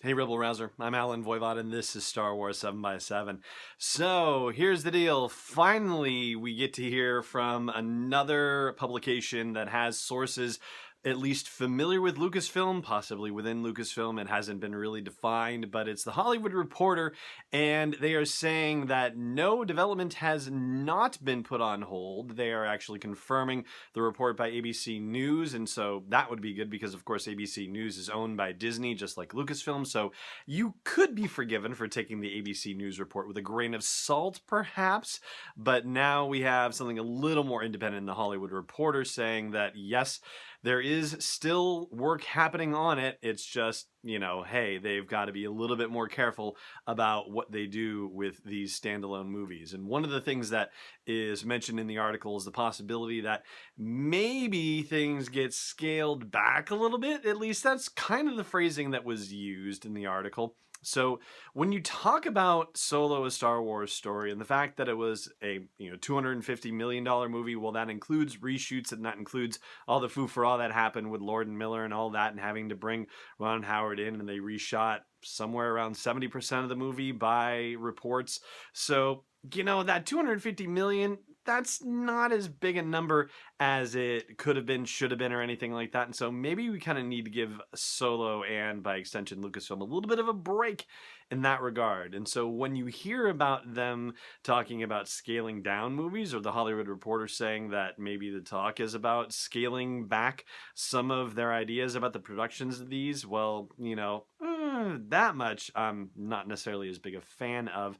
Hey, Rebel Rouser. I'm Alan Voivod, and this is Star Wars 7 by 7 So, here's the deal. Finally, we get to hear from another publication that has sources at least familiar with Lucasfilm, possibly within Lucasfilm. It hasn't been really defined, but it's the Hollywood Reporter, and they are saying that no, development has not been put on hold. They are actually confirming the report by ABC News, and so that would be good because, of course, ABC News is owned by Disney, just like Lucasfilm, so you could be forgiven for taking the ABC News report with a grain of salt, perhaps, but now we have something a little more independent in the Hollywood Reporter saying that, yes, there is still work happening on it. It's just, hey, they've got to be a little bit more careful about what they do with these standalone movies. And one of the things that is mentioned in the article is the possibility that maybe things get scaled back a little bit. At least that's kind of the phrasing that was used in the article. So when you talk about Solo, a Star Wars story, and the fact that it was a $250 million movie, well, that includes reshoots and that includes all the foo for all that happened with Lord and Miller and all that, and having to bring Ron Howard in, and they reshot somewhere around 70% of the movie by reports. So that 250 million, that's not as big a number as it could have been, should have been, or anything like that. And so maybe we kind of need to give Solo and, by extension, Lucasfilm a little bit of a break in that regard. And so when you hear about them talking about scaling down movies, or the Hollywood Reporter saying that maybe the talk is about scaling back some of their ideas about the productions of these, well, that much I'm not necessarily as big a fan of.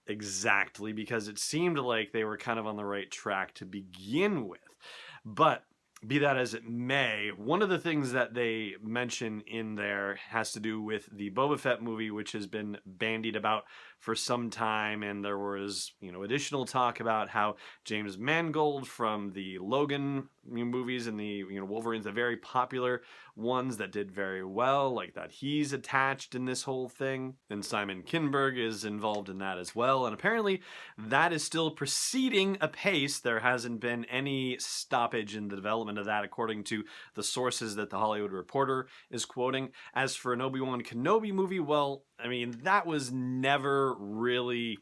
Exactly, because it seemed like they were kind of on the right track to begin with. But be that as it may, one of the things that they mention in there has to do with the Boba Fett movie, which has been bandied about for some time, and there was, additional talk about how James Mangold from the Logan movies and the, Wolverine's, the very popular ones that did very well, like that he's attached in this whole thing, and Simon Kinberg is involved in that as well, and apparently that is still proceeding apace. There hasn't been any stoppage in the development of that, according to the sources that the Hollywood Reporter is quoting. As for an Obi-Wan Kenobi movie, well, I mean, that was never really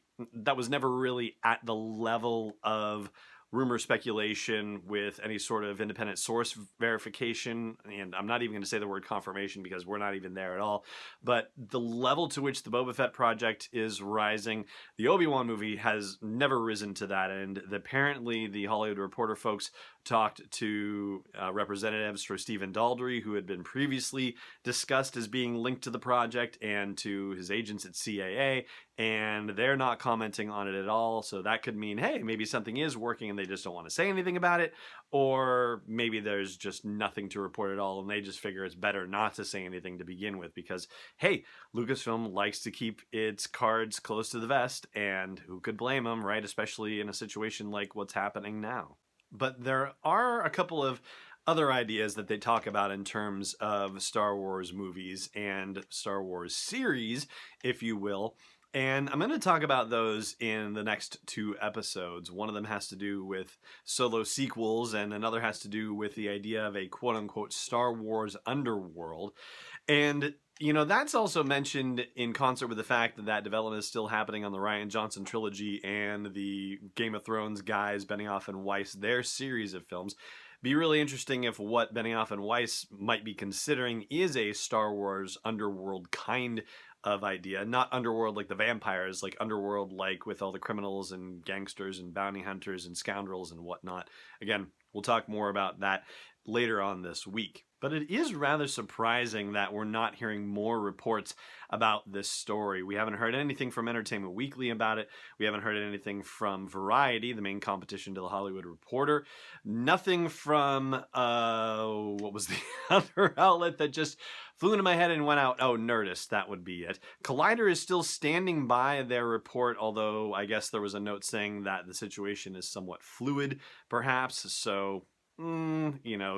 at the level of rumor speculation with any sort of independent source verification. And I'm not even going to say the word confirmation because we're not even there at all. But the level to which the Boba Fett project is rising, the Obi-Wan movie has never risen to that. And apparently the Hollywood Reporter folks talked to representatives for Stephen Daldry, who had been previously discussed as being linked to the project, and to his agents at CAA, and they're not commenting on it at all. So that could mean, hey, maybe something is working and they just don't want to say anything about it, or maybe there's just nothing to report at all and they just figure it's better not to say anything to begin with, because, hey, Lucasfilm likes to keep its cards close to the vest, and who could blame them, right? Especially in a situation like what's happening now. But there are a couple of other ideas that they talk about in terms of Star Wars movies and Star Wars series, if you will. And I'm going to talk about those in the next two episodes. One of them has to do with Solo sequels, and another has to do with the idea of a quote-unquote Star Wars underworld. And that's also mentioned in concert with the fact that that development is still happening on the Rian Johnson trilogy and the Game of Thrones guys, Benioff and Weiss, their series of films. Be really interesting if what Benioff and Weiss might be considering is a Star Wars underworld kind of idea. Not underworld like the vampires, like underworld like with all the criminals and gangsters and bounty hunters and scoundrels and whatnot. Again, we'll talk more about that later on this week. But it is rather surprising that we're not hearing more reports about this story. We haven't heard anything from Entertainment Weekly about it. We haven't heard anything from Variety, the main competition to the Hollywood Reporter. Nothing from, what was the other outlet that just flew into my head and went out? Oh, Nerdist, that would be it. Collider is still standing by their report, although I guess there was a note saying that the situation is somewhat fluid, perhaps, so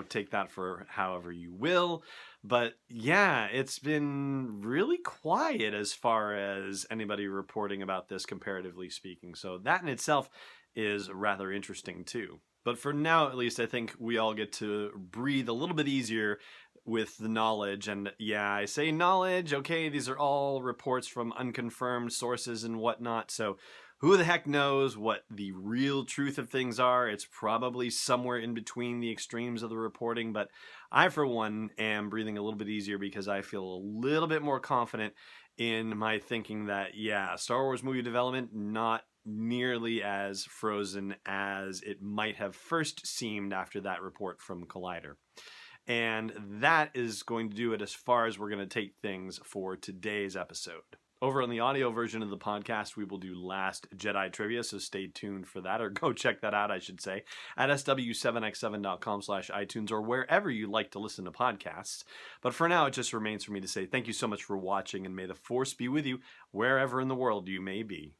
take that for however you will. But yeah, it's been really quiet as far as anybody reporting about this, comparatively speaking. So that in itself is rather interesting too. But for now, at least, I think we all get to breathe a little bit easier with the knowledge. And yeah, I say knowledge. Okay, these are all reports from unconfirmed sources and whatnot. So who the heck knows what the real truth of things are? It's probably somewhere in between the extremes of the reporting. But I, for one, am breathing a little bit easier because I feel a little bit more confident in my thinking that, yeah, Star Wars movie development, not nearly as frozen as it might have first seemed after that report from Collider. And that is going to do it as far as we're going to take things for today's episode. Over on the audio version of the podcast, we will do Last Jedi Trivia, so stay tuned for that, or go check that out, I should say, at sw7x7.com/iTunes or wherever you like to listen to podcasts. But for now, it just remains for me to say thank you so much for watching, and may the Force be with you wherever in the world you may be.